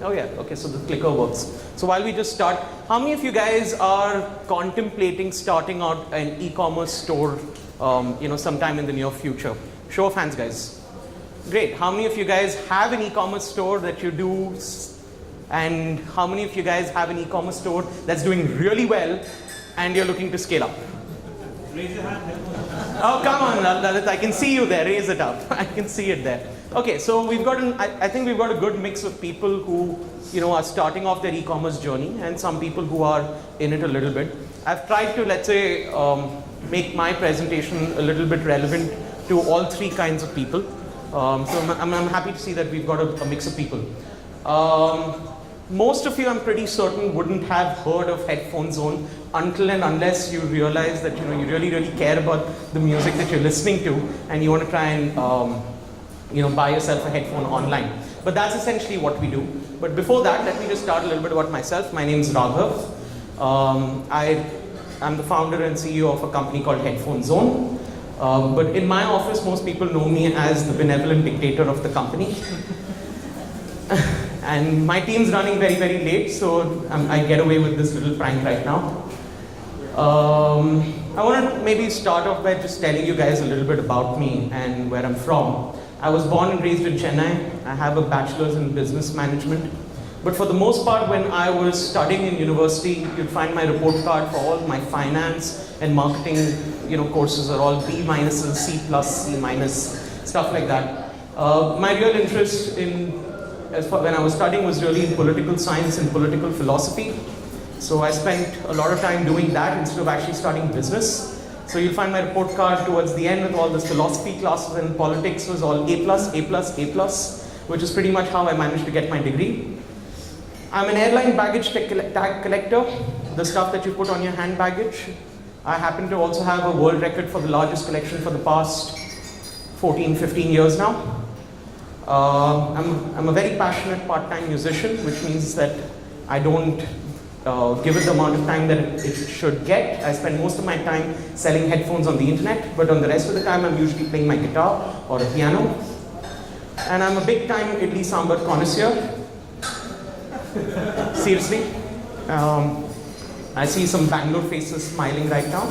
Oh yeah, okay, so the clicker works. So while we just start, how many of you guys are contemplating starting out an e-commerce store, sometime in the near future? Show of hands, guys. Great. How many of you guys have an e-commerce store that you do? And how many of you guys have an e-commerce store that's doing really well and you're looking to scale up? Raise your hand. Oh, come on, Lalit, I can see you there. Raise it up. I can see it there. Okay, so we've got I think we've got a good mix of people who, are starting off their e-commerce journey and some people who are in it a little bit. I've tried to, let's say, make my presentation a little bit relevant to all three kinds of people. So I'm happy to see that we've got a mix of people. Most of you, I'm pretty certain, wouldn't have heard of Headphone Zone until and unless you realize that you really, really care about the music that you're listening to, and you want to try and buy yourself a headphone online. But that's essentially what we do. But before that, let me just start a little bit about myself. My name is Raghav. I'm the founder and CEO of a company called Headphone Zone. But in my office, most people know me as the benevolent dictator of the company. And my team's running very, very late, so I get away with this little prank right now. I want to maybe start off by just telling you guys a little bit about me and where I'm from. I was born and raised in Chennai. I have a bachelor's in business management. But for the most part, when I was studying in university, you'd find my report card for all my finance and marketing courses are all B minuses, C plus, C minus, stuff like that. My real interest when I was studying was really in political science and political philosophy. So I spent a lot of time doing that instead of actually studying business. So you'll find my report card towards the end with all this philosophy classes, and politics was all A plus, A plus, A plus, which is pretty much how I managed to get my degree. I'm an airline baggage tag collector, the stuff that you put on your hand baggage. I happen to also have a world record for the largest collection for the past 14, 15 years now. I'm a very passionate part-time musician, which means that I don't give it the amount of time that it should get. I spend most of my time selling headphones on the internet, but on the rest of the time I'm usually playing my guitar or a piano. And I'm a big-time idli sambar connoisseur. Seriously. I see some Bangalore faces smiling right now.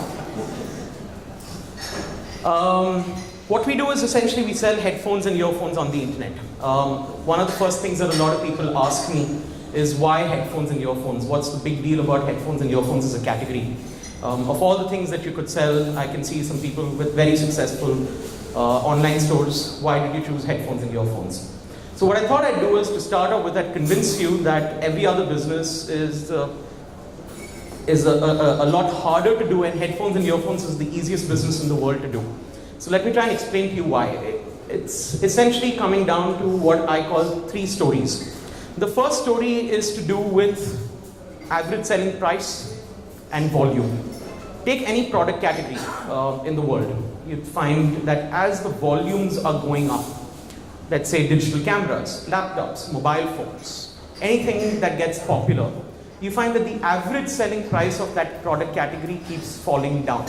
What we do is essentially we sell headphones and earphones on the internet. One of the first things that a lot of people ask me is why headphones and earphones? What's the big deal about headphones and earphones as a category? Of all the things that you could sell, I can see some people with very successful online stores. Why did you choose headphones and earphones? So what I thought I'd do is to start off with that, convince you that every other business is a lot harder to do, and headphones and earphones is the easiest business in the world to do. So let me try and explain to you why. It's essentially coming down to what I call three stories. The first story is to do with average selling price and volume. Take any product category in the world. You'd find that as the volumes are going up, let's say digital cameras, laptops, mobile phones, anything that gets popular, you find that the average selling price of that product category keeps falling down.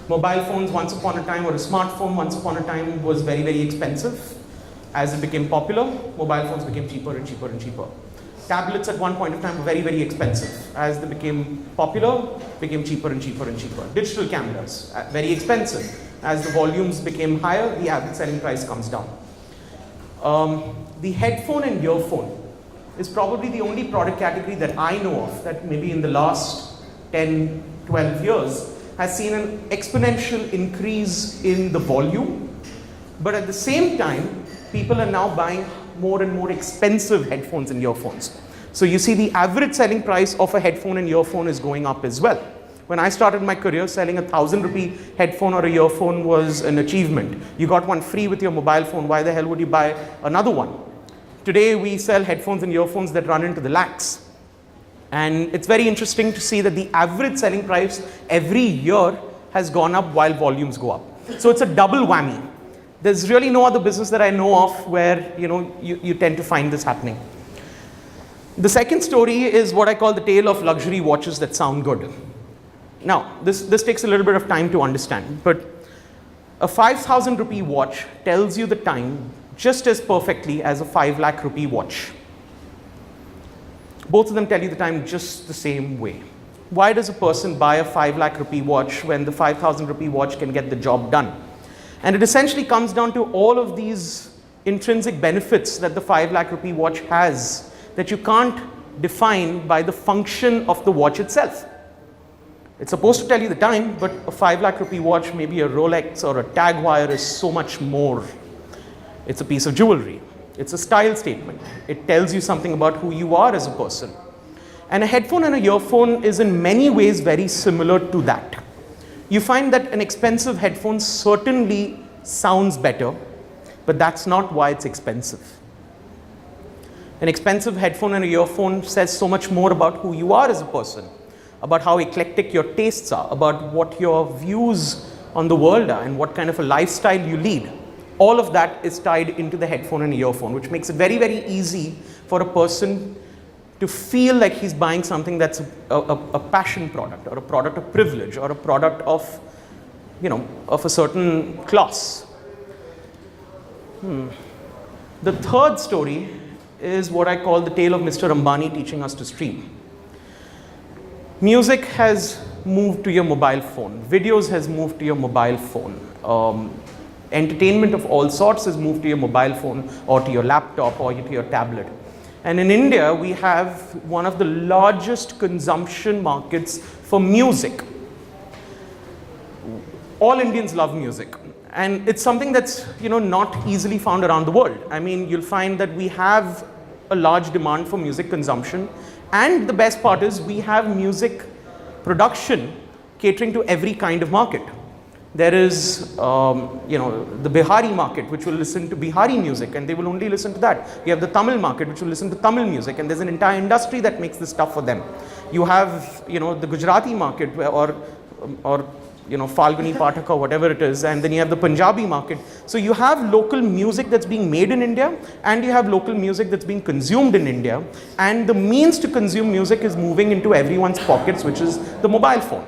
Mobile phones once upon a time, or a smartphone once upon a time, was very, very expensive. As it became popular, mobile phones became cheaper and cheaper and cheaper. Tablets at one point of time were very, very expensive. As they became popular, became cheaper and cheaper and cheaper. Digital cameras, very expensive. As the volumes became higher, the average selling price comes down. The headphone and earphone is probably the only product category that I know of that maybe in the last 10, 12 years has seen an exponential increase in the volume, but at the same time, people are now buying more and more expensive headphones and earphones. So you see the average selling price of a headphone and earphone is going up as well. When I started my career, selling a 1,000 rupee headphone or a earphone was an achievement. You got one free with your mobile phone, why the hell would you buy another one? Today we sell headphones and earphones that run into the lakhs. And it's very interesting to see that the average selling price every year has gone up while volumes go up. So it's a double whammy. There's really no other business that I know of where you tend to find this happening. The second story is what I call the tale of luxury watches that sound good. Now, this takes a little bit of time to understand, but a 5,000 rupee watch tells you the time just as perfectly as a 5 lakh rupee watch. Both of them tell you the time just the same way. Why does a person buy a 5 lakh rupee watch when the 5,000 rupee watch can get the job done? And it essentially comes down to all of these intrinsic benefits that the 5 lakh rupee watch has that you can't define by the function of the watch itself. It's supposed to tell you the time, but a 5 lakh rupee watch, maybe a Rolex or a tag wire, is so much more. It's a piece of jewelry. It's a style statement. It tells you something about who you are as a person. And a headphone and a earphone is in many ways very similar to that. You find that an expensive headphone certainly sounds better, but that's not why it's expensive. An expensive headphone and a earphone says so much more about who you are as a person, about how eclectic your tastes are, about what your views on the world are, and what kind of a lifestyle you lead. All of that is tied into the headphone and earphone, which makes it very, very easy for a person to feel like he's buying something that's a passion product, or a product of privilege, or a product of, of a certain class. The third story is what I call the tale of Mr. Ambani teaching us to stream. Music has moved to your mobile phone. Videos has moved to your mobile phone. Entertainment of all sorts has moved to your mobile phone, or to your laptop, or to your tablet. And in India, we have one of the largest consumption markets for music. All Indians love music. And it's something that's, not easily found around the world. I mean, you'll find that we have a large demand for music consumption. And the best part is we have music production catering to every kind of market. There is, the Bihari market, which will listen to Bihari music, and they will only listen to that. You have the Tamil market, which will listen to Tamil music, and there's an entire industry that makes this stuff for them. You have, the Gujarati market, or Falguni Pathak, or whatever it is, and then you have the Punjabi market. So you have local music that's being made in India, and you have local music that's being consumed in India, and the means to consume music is moving into everyone's pockets, which is the mobile phone.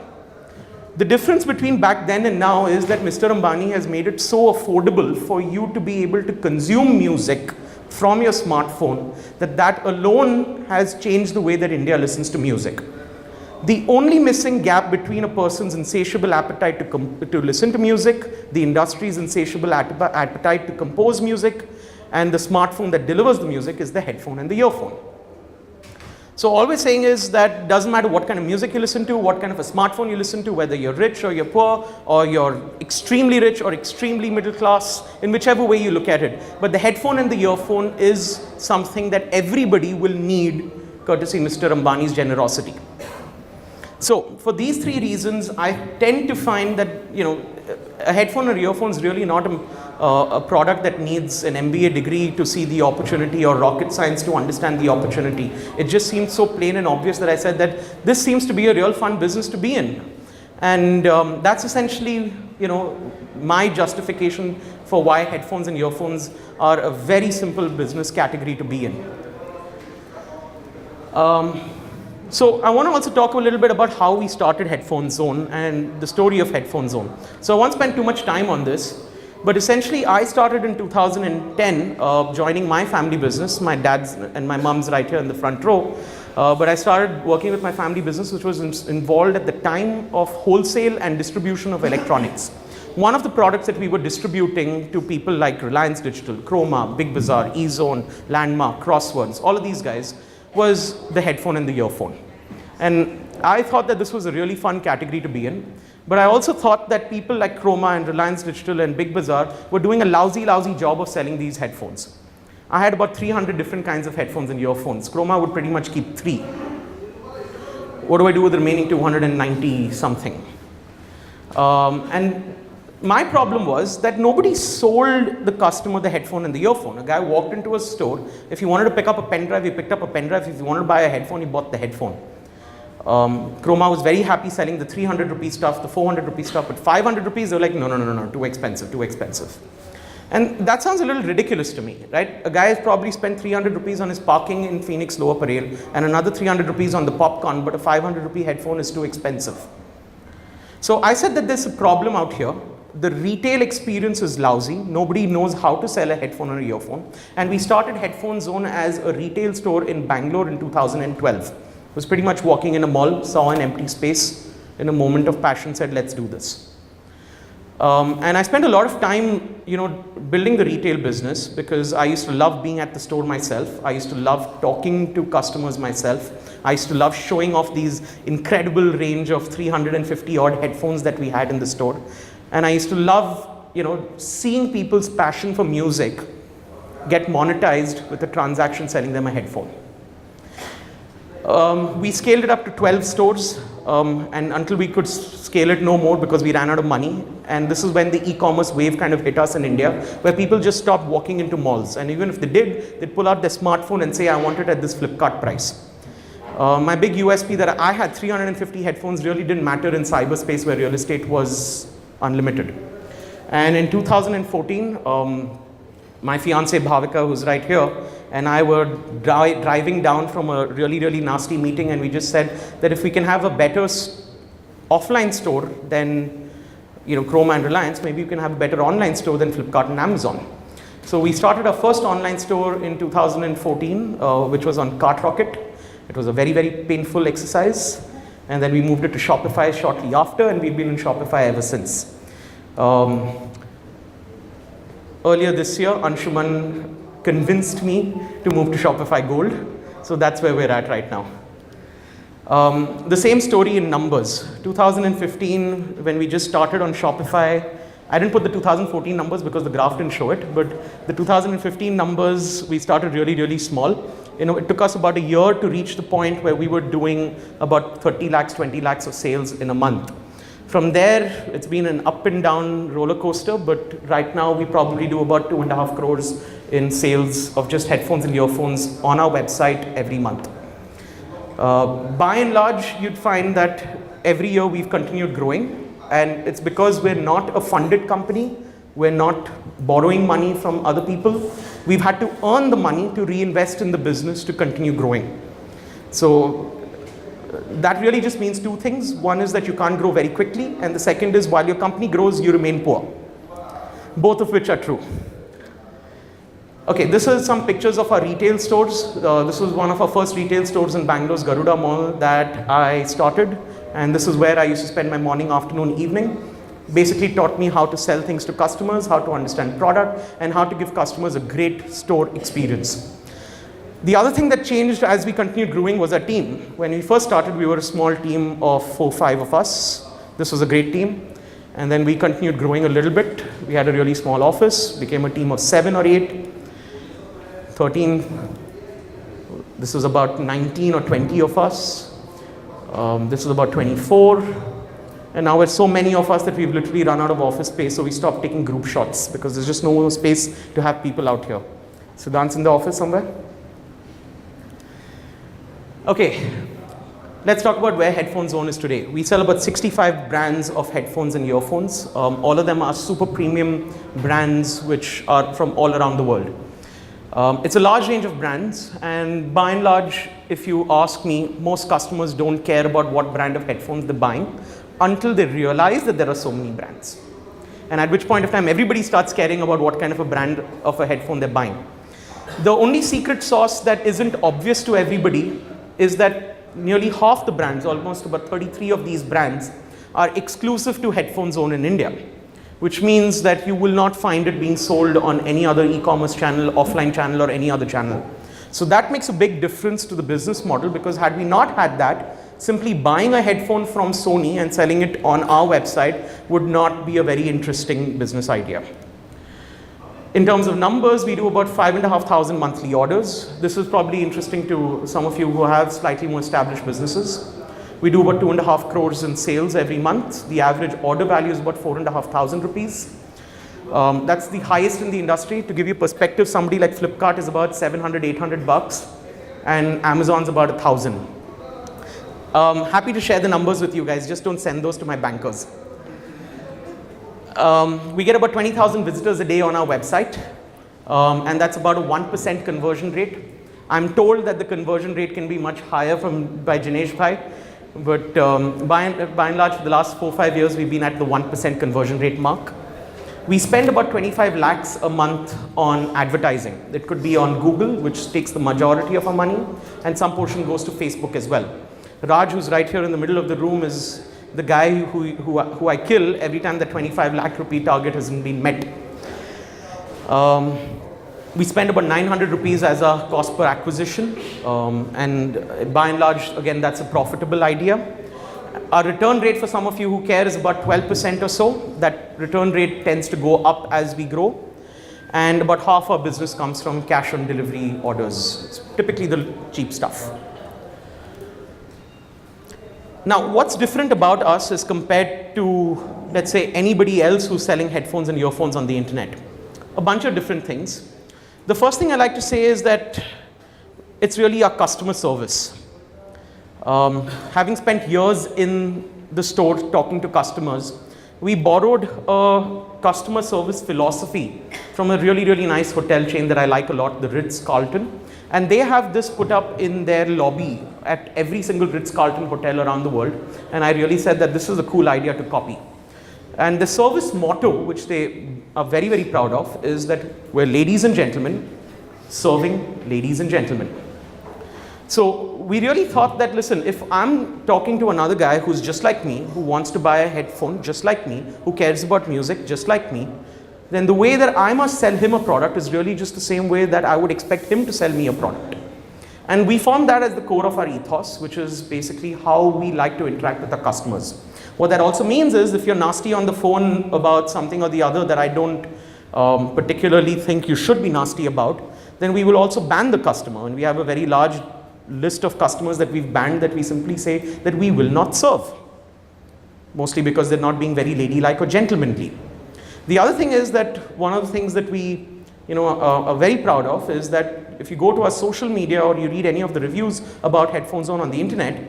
The difference between back then and now is that Mr. Ambani has made it so affordable for you to be able to consume music from your smartphone that alone has changed the way that India listens to music. The only missing gap between a person's insatiable appetite to listen to music, the industry's insatiable appetite to compose music, and the smartphone that delivers the music is the headphone and the earphone. So all we're saying is that doesn't matter what kind of music you listen to, what kind of a smartphone you listen to, whether you're rich or you're poor, or you're extremely rich or extremely middle class, in whichever way you look at it. But the headphone and the earphone is something that everybody will need, courtesy Mr. Ambani's generosity. So for these three reasons, I tend to find that, a headphone or earphone is really not a product that needs an MBA degree to see the opportunity, or rocket science to understand the opportunity. It just seems so plain and obvious that I said that this seems to be a real fun business to be in. And that's essentially, my justification for why headphones and earphones are a very simple business category to be in. So I want to also talk a little bit about how we started Headphone Zone and the story of Headphone Zone. So I won't spend too much time on this, but essentially I started in 2010 joining my family business. My dad's and my mom's right here in the front row. But I started working with my family business, which was involved at the time of wholesale and distribution of electronics. One of the products that we were distributing to people like Reliance Digital, Chroma, Big Bazaar, eZone, Landmark, Crosswords, all of these guys, was the headphone and the earphone. And I thought that this was a really fun category to be in. But I also thought that people like Chroma and Reliance Digital and Big Bazaar were doing a lousy job of selling these headphones. I had about 300 different kinds of headphones and earphones. Chroma would pretty much keep 3. What do I do with the remaining 290 something? And my problem was that nobody sold the customer the headphone and the earphone. A guy walked into a store. If he wanted to pick up a pen drive, he picked up a pen drive. If he wanted to buy a headphone, he bought the headphone. Chroma was very happy selling the 300 rupee stuff, the 400 rupee stuff, but 500 rupees, they were like, no, too expensive. And that sounds a little ridiculous to me, right? A guy has probably spent 300 rupees on his parking in Phoenix Lower Parel and another 300 rupees on the popcorn, but a 500 rupee headphone is too expensive. So I said that there's a problem out here. the retail experience is lousy. Nobody knows how to sell a headphone or earphone. And we started Headphone Zone as a retail store in Bangalore in 2012. It was pretty much walking in a mall, saw an empty space, in a moment of passion said, let's do this. And I spent a lot of time, building the retail business because I used to love being at the store myself. I used to love talking to customers myself. I used to love showing off these incredible range of 350 odd headphones that we had in the store. And I used to love, seeing people's passion for music get monetized with a transaction selling them a headphone. We scaled it up to 12 stores, and until we could scale it no more because we ran out of money. And this is when the e-commerce wave kind of hit us in India, where people just stopped walking into malls. And even if they did, they'd pull out their smartphone and say, I want it at this Flipkart price. My big USP that I had 350 headphones really didn't matter in cyberspace where real estate was unlimited. And in 2014, my fiancée Bhavika, who's right here, and I were driving down from a really, really nasty meeting, and we just said that if we can have a better offline store than Chrome and Reliance, maybe you can have a better online store than Flipkart and Amazon. So we started our first online store in 2014, which was on CartRocket. It was a very, very painful exercise. And then we moved it to Shopify shortly after, and we've been in Shopify ever since. Earlier this year, Anshuman convinced me to move to Shopify Gold. So that's where we're at right now. The same story in numbers. 2015, when we just started on Shopify, I didn't put the 2014 numbers because the graph didn't show it, but the 2015 numbers, we started really, really small. It took us about a year to reach the point where we were doing about 30 lakhs, 20 lakhs of sales in a month. From there, it's been an up and down roller coaster, but right now we probably do about 2.5 crores in sales of just headphones and earphones on our website every month. By and large, you'd find that every year we've continued growing, and it's because we're not a funded company. We're not borrowing money from other people. We've had to earn the money to reinvest in the business to continue growing. So that really just means two things. One is that you can't grow very quickly, and the second is while your company grows, you remain poor. Both of which are true. Okay, this is some pictures of our retail stores. This was one of our first retail stores in Bangalore's Garuda Mall that I started, and this is where I used to spend my morning, afternoon, evening. Basically taught me how to sell things to customers, how to understand product, and how to give customers a great store experience. The other thing that changed as we continued growing was our team. When we first started, we were a small team of 4 or 5 of us. This was a great team. And then we continued growing a little bit. We had a really small office, became a team of 7 or 8, 13. This was about 19 or 20 of us. This was about 24. And now there's so many of us that we've literally run out of office space, so we stopped taking group shots because there's just no space to have people out here. Siddhant's in the office somewhere? Okay, let's talk about where Headphone Zone is today. We sell about 65 brands of headphones and earphones. All of them are super premium brands which are from all around the world. It's a large range of brands, and by and large, if you ask me, most customers don't care about what brand of headphones they're buying until they realize that there are so many brands. And at which point of time, everybody starts caring about what kind of a brand of a headphone they're buying. The only secret sauce that isn't obvious to everybody is that nearly half the brands, almost about 33 of these brands, are exclusive to Headphone Zone in India, which means that you will not find it being sold on any other e-commerce channel, offline channel, or any other channel. So that makes a big difference to the business model, because had we not had that, simply buying a headphone from Sony and selling it on our website would not be a very interesting business idea. In terms of numbers, we do about 5,500 monthly orders. This is probably interesting to some of you who have slightly more established businesses. We do about 2.5 crores in sales every month. The average order value is about 4,500 rupees. That's the highest in the industry. To give you perspective, somebody like Flipkart is about 700, 800 bucks, and Amazon's about 1,000. Happy to share the numbers with you guys, just don't send those to my bankers. We get about 20,000 visitors a day on our website, and that's about a 1% conversion rate. I'm told that the conversion rate can be much higher by Jinesh Bhai, but by and large, for the last 4 or 5 years, we've been at the 1% conversion rate mark. We spend about 25 lakhs a month on advertising. It could be on Google, which takes the majority of our money, and some portion goes to Facebook as well. Raj, who's right here in the middle of the room, is the guy who I kill every time the 25 lakh rupee target hasn't been met. We spend about 900 rupees as a cost per acquisition, and by and large, again, that's a profitable idea. Our return rate, for some of you who care, is about 12% or so. That return rate tends to go up as we grow, and about half our business comes from cash on delivery orders. It's typically the cheap stuff. Now, what's different about us is compared to, let's say, anybody else who's selling headphones and earphones on the internet. A bunch of different things. The first thing I like to say is that it's really our customer service. Having spent years in the store talking to customers, we borrowed a customer service philosophy from a really, really nice hotel chain that I like a lot, the Ritz-Carlton. And they have this put up in their lobby at every single Ritz-Carlton hotel around the world. And I really said that this is a cool idea to copy. And the service motto, which they are very, very proud of, is that we're ladies and gentlemen serving ladies and gentlemen. So we really thought that, listen, if I'm talking to another guy who's just like me, who wants to buy a headphone just like me, who cares about music just like me, then the way that I must sell him a product is really just the same way that I would expect him to sell me a product. And we found that as the core of our ethos, which is basically how we like to interact with our customers. What that also means is if you're nasty on the phone about something or the other that I don't particularly think you should be nasty about, then we will also ban the customer. And we have a very large list of customers that we've banned that we simply say that we will not serve. Mostly because they're not being very ladylike or gentlemanly. The other thing is that one of the things that we are very proud of is that if you go to our social media or you read any of the reviews about Headphone Zone on the internet,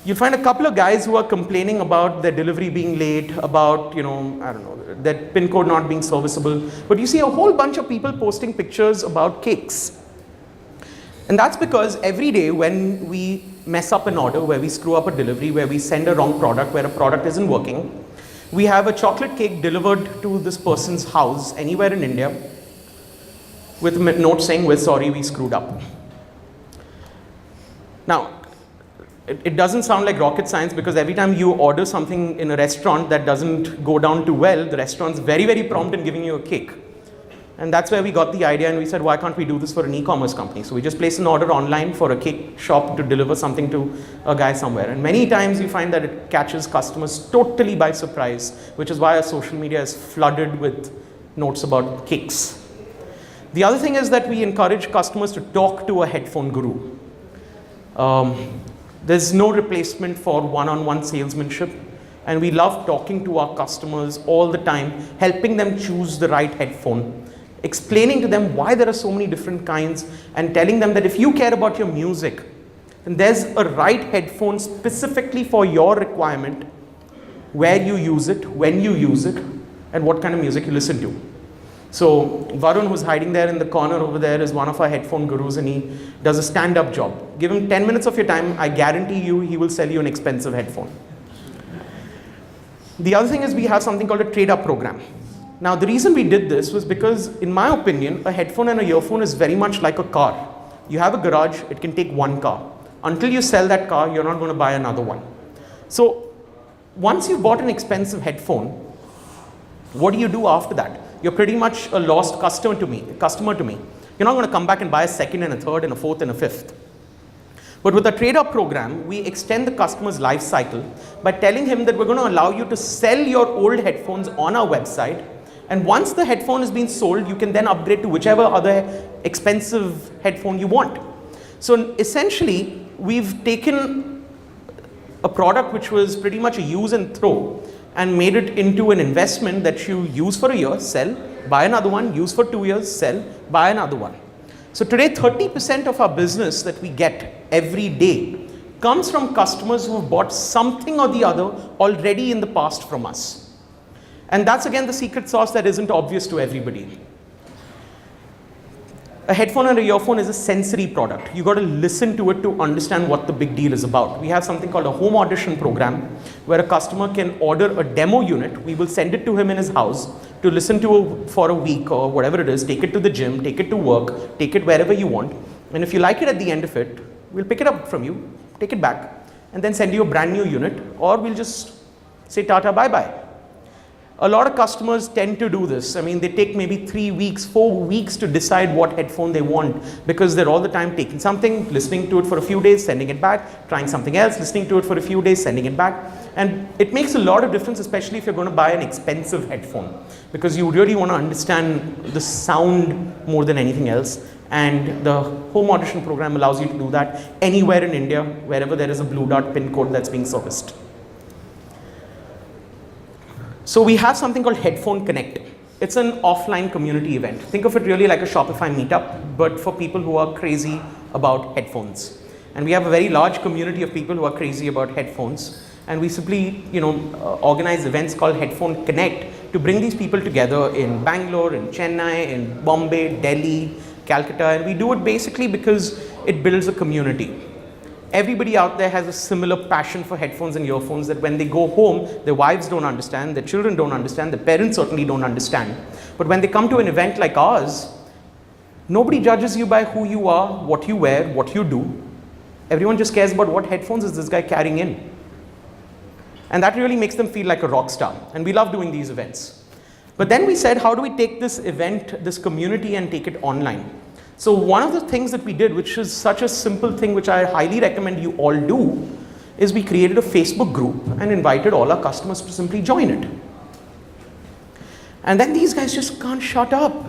you'll find a couple of guys who are complaining about their delivery being late, about, I don't know, that pin code not being serviceable. But you see a whole bunch of people posting pictures about cakes. And that's because every day when we mess up an order, where we screw up a delivery, where we send a wrong product, where a product isn't working, we have a chocolate cake delivered to this person's house anywhere in India with a note saying, we're sorry, we screwed up. Now, it doesn't sound like rocket science because every time you order something in a restaurant that doesn't go down too well, the restaurant's very, very prompt in giving you a cake. And that's where we got the idea and we said, why can't we do this for an e-commerce company? So we just place an order online for a cake shop to deliver something to a guy somewhere. And many times you find that it catches customers totally by surprise, which is why our social media is flooded with notes about cakes. The other thing is that we encourage customers to talk to a headphone guru. There's no replacement for one-on-one salesmanship. And we love talking to our customers all the time, helping them choose the right headphone, explaining to them why there are so many different kinds, and telling them that if you care about your music, then there's a right headphone specifically for your requirement, where you use it, when you use it, and what kind of music you listen to. So Varun, who's hiding there in the corner over there, is one of our headphone gurus, and he does a stand-up job. Give him 10 minutes of your time, I guarantee you he will sell you an expensive headphone. The other thing is we have something called a trade-up program. Now, the reason we did this was because, in my opinion, a headphone and a earphone is very much like a car. You have a garage, it can take one car. Until you sell that car, you're not going to buy another one. So, once you've bought an expensive headphone, what do you do after that? You're pretty much a lost customer to me. You're not going to come back and buy a second and a third and a fourth and a fifth. But with the trade-up program, we extend the customer's life cycle by telling him that we're going to allow you to sell your old headphones on our website. And once the headphone has been sold, you can then upgrade to whichever other expensive headphone you want. So essentially, we've taken a product which was pretty much a use and throw and made it into an investment that you use for a year, sell, buy another one, use for 2 years, sell, buy another one. So today, 30% of our business that we get every day comes from customers who have bought something or the other already in the past from us. And that's again the secret sauce that isn't obvious to everybody. A headphone and an earphone is a sensory product. You got to listen to it to understand what the big deal is about. We have something called a home audition program where a customer can order a demo unit. We will send it to him in his house. to listen to for a week or whatever it is, take it to the gym, take it to work, take it wherever you want. And if you like it at the end of it, we'll pick it up from you, take it back, and then send you a brand new unit, or we'll just say tata bye-bye. A lot of customers tend to do this. I mean, they take maybe 3 weeks, 4 weeks to decide what headphone they want, because they're all the time taking something, listening to it for a few days, sending it back, trying something else, listening to it for a few days, sending it back. And it makes a lot of difference, especially if you're going to buy an expensive headphone, because you really want to understand the sound more than anything else. And the home audition program allows you to do that anywhere in India, wherever there is a blue dot pin code that's being serviced. So we have something called Headphone Connect. It's an offline community event. Think of it really like a Shopify meetup, but for people who are crazy about headphones. And we have a very large community of people who are crazy about headphones. And we simply, organize events called Headphone Connect to bring these people together in Bangalore, in Chennai, in Bombay, Delhi, Calcutta. And we do it basically because it builds a community. Everybody out there has a similar passion for headphones and earphones that when they go home, their wives don't understand, their children don't understand, their parents certainly don't understand. But when they come to an event like ours, nobody judges you by who you are, what you wear, what you do. Everyone just cares about what headphones is this guy carrying in. And that really makes them feel like a rock star. And we love doing these events. But then we said, how do we take this event, this community, and take it online? So one of the things that we did, which is such a simple thing, which I highly recommend you all do, is we created a Facebook group and invited all our customers to simply join it. And then these guys just can't shut up.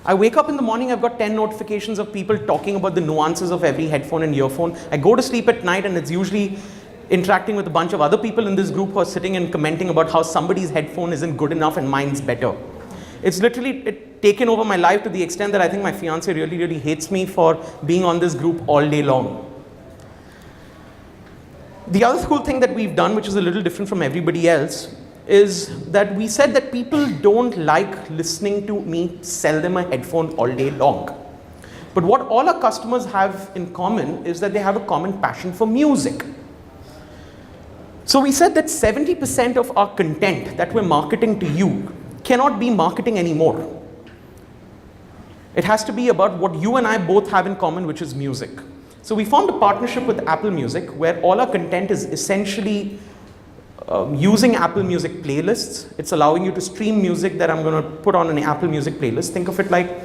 I wake up in the morning, I've got 10 notifications of people talking about the nuances of every headphone and earphone. I go to sleep at night and it's usually interacting with a bunch of other people in this group who are sitting and commenting about how somebody's headphone isn't good enough and mine's better. It's literally taken over my life to the extent that I think my fiance really, really hates me for being on this group all day long. The other cool thing that we've done, which is a little different from everybody else, is that we said that people don't like listening to me sell them a headphone all day long. But what all our customers have in common is that they have a common passion for music. So we said that 70% of our content that we're marketing to you cannot be marketing anymore. It has to be about what you and I both have in common, which is music. So we formed a partnership with Apple Music, where all our content is essentially using Apple Music playlists. It's allowing you to stream music that I'm going to put on an Apple Music playlist. Think of it like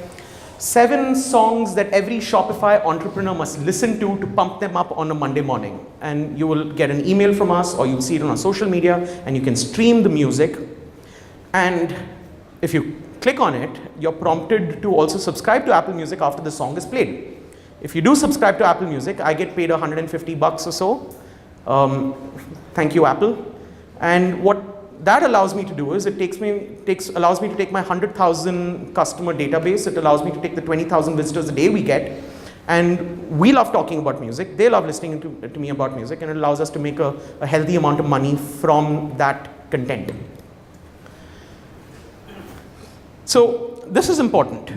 7 songs that every Shopify entrepreneur must listen to pump them up on a Monday morning. And you will get an email from us, or you'll see it on our social media, and you can stream the music. And if you click on it, you're prompted to also subscribe to Apple Music after the song is played. If you do subscribe to Apple Music, I get paid $150 or so. Thank you, Apple. And what that allows me to do is allows me to take my 100,000 customer database. It allows me to take the 20,000 visitors a day we get. And we love talking about music. They love listening to me about music. And it allows us to make a healthy amount of money from that content. So this is important.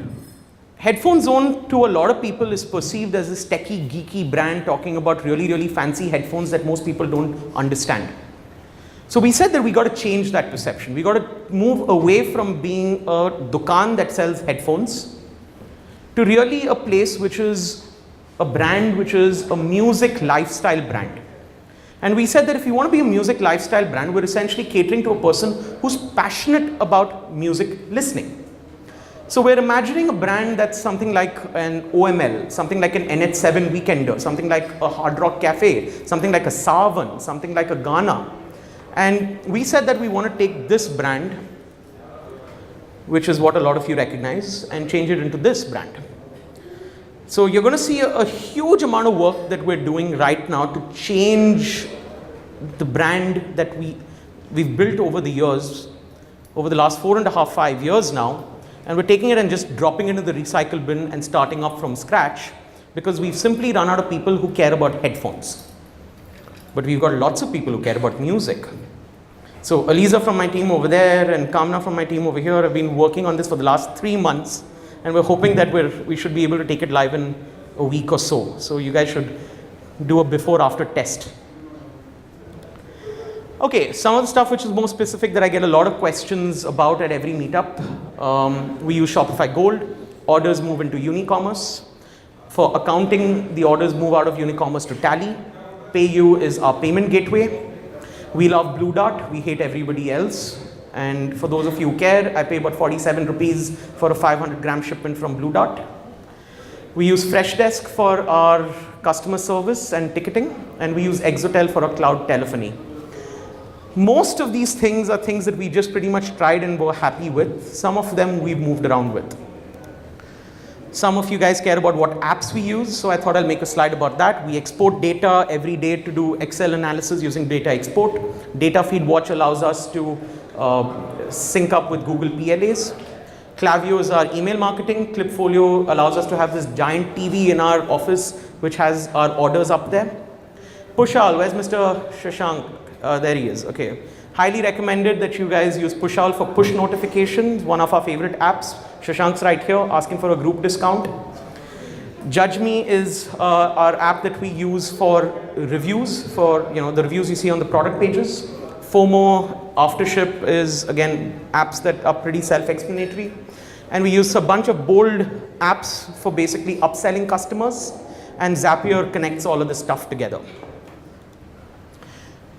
Headphone Zone to a lot of people is perceived as this techie, geeky brand talking about really, really fancy headphones that most people don't understand. So we said that we got to change that perception. We got to move away from being a dukaan that sells headphones to really a place which is a brand which is a music lifestyle brand. And we said that if you want to be a music lifestyle brand, we're essentially catering to a person who's passionate about music listening. So we're imagining a brand that's something like an OML, something like an NH7 Weekender, something like a Hard Rock Cafe, something like a Savan, something like a Ghana. And we said that we want to take this brand, which is what a lot of you recognize, and change it into this brand. So you're going to see a huge amount of work that we're doing right now to change the brand that we've built over the years, over the last 4.5, 5 years now. And we're taking it and just dropping it into the recycle bin and starting up from scratch, because we've simply run out of people who care about headphones. But we've got lots of people who care about music. So Aliza from my team over there and Kamna from my team over here have been working on this for the last 3 months. And we're hoping that we should be able to take it live in a week or so. So you guys should do a before-after test. Okay, some of the stuff which is more specific that I get a lot of questions about at every meetup. We use Shopify Gold. Orders move into Unicommerce. For accounting, the orders move out of Unicommerce to Tally. PayU is our payment gateway. We love Blue Dart. We hate everybody else. And for those of you who care, I pay about 47 rupees for a 500-gram shipment from Blue Dart. We use Freshdesk for our customer service and ticketing, and we use Exotel for our cloud telephony. Most of these things are things that we just pretty much tried and were happy with. Some of them we've moved around with. Some of you guys care about what apps we use, so I thought I'll make a slide about that. We export data every day to do Excel analysis using data export. Data Feed Watch allows us to sync up with Google PLAs. Klaviyo is our email marketing. Clipfolio allows us to have this giant TV in our office which has our orders up there. Pushal, where's Mr. Shashank? There he is, okay. Highly recommended that you guys use Pushal for push notifications, one of our favorite apps. Shashank's right here, asking for a group discount. Judge Me is our app that we use for reviews, for the reviews you see on the product pages. FOMO, Aftership is again apps that are pretty self-explanatory. And we use a bunch of bold apps for basically upselling customers, and Zapier connects all of this stuff together.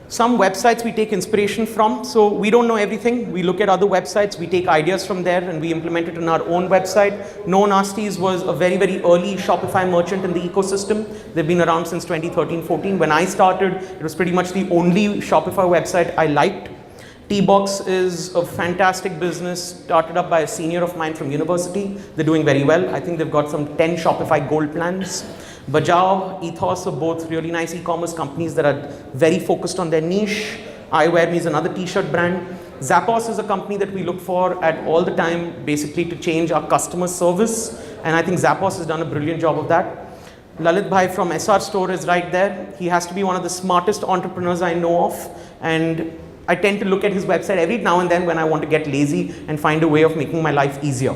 Some websites we take inspiration from, so we don't know everything. We look at other websites, we take ideas from there, and we implement it in our own website. No Nasties was a very, very early Shopify merchant in the ecosystem. They've been around since 2013-14. When I started, it was pretty much the only Shopify website I liked. T-Box is a fantastic business, started up by a senior of mine from university. They're doing very well. I think they've got some 10 Shopify Gold plans. Bajao, Ethos are both really nice e-commerce companies that are very focused on their niche. iWear is another t-shirt brand. Zappos is a company that we look for at all the time, basically to change our customer service. And I think Zappos has done a brilliant job of that. Lalit Bhai from SR Store is right there. He has to be one of the smartest entrepreneurs I know of. And I tend to look at his website every now and then when I want to get lazy and find a way of making my life easier.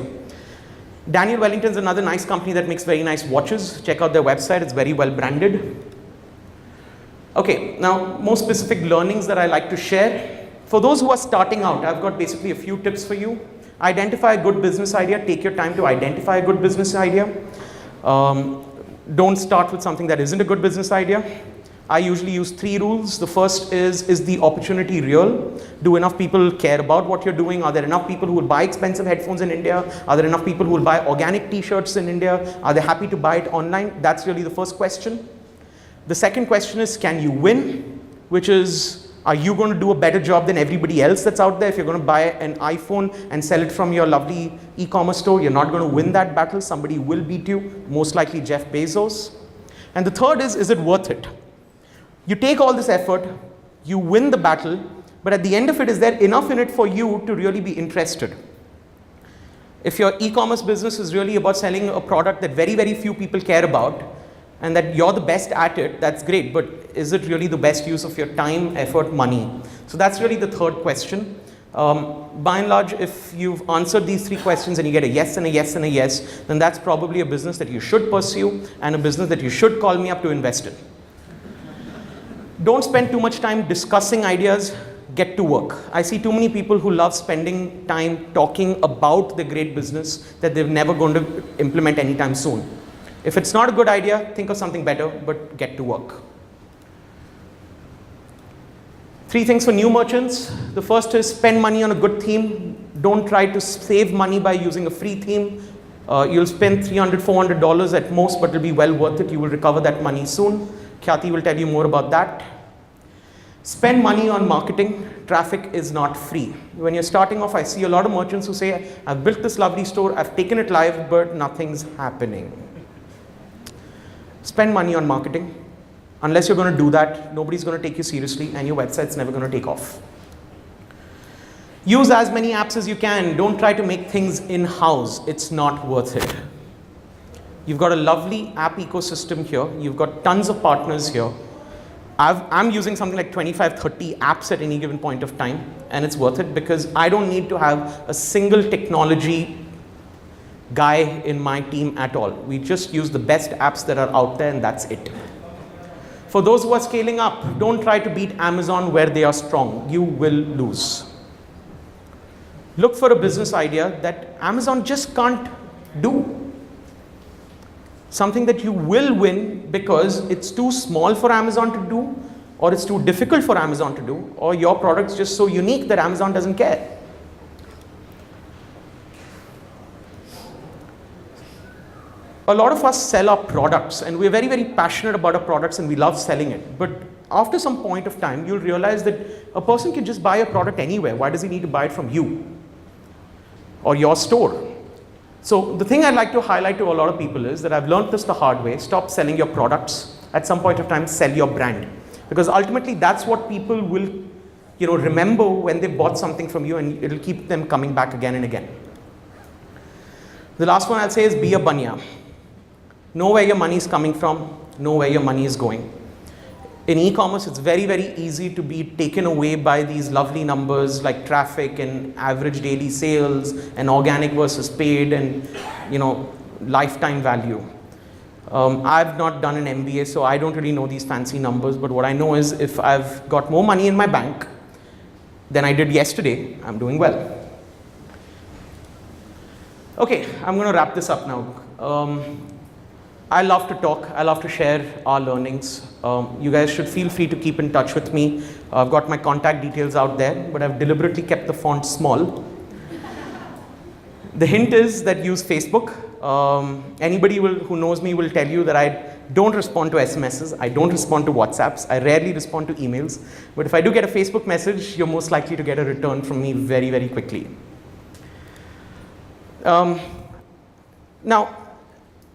Daniel Wellington's another nice company that makes very nice watches. Check out their website, it's very well branded. Okay, now more specific learnings that I like to share. For those who are starting out, I've got basically a few tips for you. Identify a good business idea. Take your time to identify a good business idea. Don't start with something that isn't a good business idea. I usually use 3 rules. The first is the opportunity real? Do enough people care about what you're doing? Are there enough people who will buy expensive headphones in India? Are there enough people who will buy organic t-shirts in India? Are they happy to buy it online? That's really the first question. The second question is, can you win? Which is, are you going to do a better job than everybody else that's out there? If you're going to buy an iPhone and sell it from your lovely e-commerce store, you're not going to win that battle. Somebody will beat you, most likely Jeff Bezos. And the third is it worth it? You take all this effort, you win the battle, but at the end of it, is there enough in it for you to really be interested? If your e-commerce business is really about selling a product that very, very few people care about, and that you're the best at it, that's great, but is it really the best use of your time, effort, money? So that's really the third question. By and large, if you've answered these 3 questions and you get a yes and a yes and a yes, then that's probably a business that you should pursue and a business that you should call me up to invest in. Don't spend too much time discussing ideas, get to work. I see too many people who love spending time talking about the great business that they're never going to implement anytime soon. If it's not a good idea, think of something better, but get to work. 3 things for new merchants. The first is spend money on a good theme. Don't try to save money by using a free theme. You'll spend $300, $400 at most, but it'll be well worth it. You will recover that money soon. Khyati will tell you more about that. Spend money on marketing. Traffic is not free. When you're starting off, I see a lot of merchants who say, I've built this lovely store, I've taken it live, but nothing's happening. Spend money on marketing. Unless you're going to do that, nobody's going to take you seriously and your website's never going to take off. Use as many apps as you can. Don't try to make things in-house. It's not worth it. You've got a lovely app ecosystem here. You've got tons of partners here. I'm using something like 25, 30 apps at any given point of time, and it's worth it because I don't need to have a single technology guy in my team at all. We just use the best apps that are out there, and that's it. For those who are scaling up, don't try to beat Amazon where they are strong. You will lose. Look for a business idea that Amazon just can't do. Something that you will win because it's too small for Amazon to do, or it's too difficult for Amazon to do, or your product's just so unique that Amazon doesn't care. A lot of us sell our products, and we're very, very passionate about our products and we love selling it. But after some point of time, you'll realize that a person can just buy a product anywhere. Why does he need to buy it from you or your store? So the thing I'd like to highlight to a lot of people is that I've learned this the hard way. Stop selling your products. At some point of time, sell your brand. Because ultimately, that's what people will, remember when they bought something from you, and it'll keep them coming back again and again. The last one I'll say is be a banya. Know where your money is coming from. Know where your money is going. In e-commerce, it's very, very easy to be taken away by these lovely numbers like traffic and average daily sales and organic versus paid and, lifetime value. I've not done an MBA, so I don't really know these fancy numbers, but what I know is if I've got more money in my bank than I did yesterday, I'm doing well. Okay, I'm going to wrap this up now. I love to talk. I love to share our learnings. You guys should feel free to keep in touch with me. I've got my contact details out there, but I've deliberately kept the font small. The hint is that use Facebook. Anybody who knows me will tell you that I don't respond to SMSs. I don't respond to WhatsApps. I rarely respond to emails. But if I do get a Facebook message, you're most likely to get a return from me very, very quickly. Now,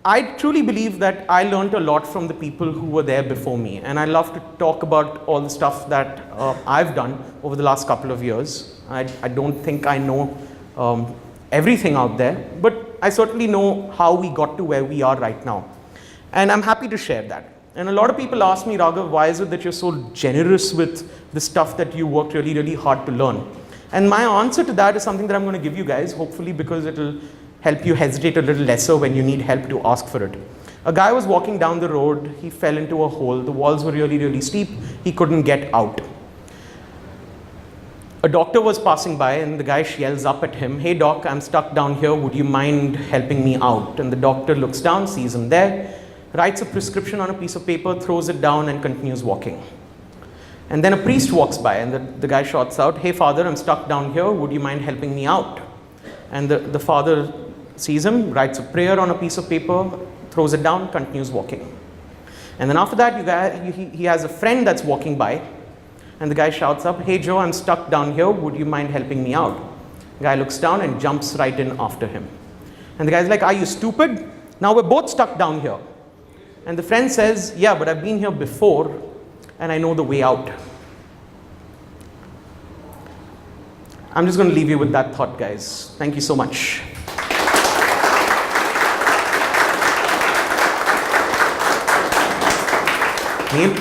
I truly believe that I learned a lot from the people who were there before me, and I love to talk about all the stuff that I've done over the last couple of years. I don't think I know everything out there, but I certainly know how we got to where we are right now, and I'm happy to share that. And a lot of people ask me, Raghav, why is it that you're so generous with the stuff that you worked really, really hard to learn? And my answer to that is something that I'm going to give you guys, hopefully because it'll help you hesitate a little lesser when you need help to ask for it. A guy was walking down the road, he fell into a hole, the walls were really, really steep, he couldn't get out. A doctor was passing by and the guy yells up at him, "Hey doc, I'm stuck down here, would you mind helping me out?" And the doctor looks down, sees him there, writes a prescription on a piece of paper, throws it down and continues walking. And then a priest walks by and the guy shouts out, "Hey father, I'm stuck down here, would you mind helping me out?" And the father sees him, writes a prayer on a piece of paper, throws it down, continues walking. And then after that, he has a friend that's walking by, and the guy shouts up, "Hey Joe, I'm stuck down here, would you mind helping me out?" The guy looks down and jumps right in after him. And the guy's like, "Are you stupid? Now we're both stuck down here." And the friend says, "Yeah, but I've been here before, and I know the way out." I'm just going to leave you with that thought, guys. Thank you so much. Neil?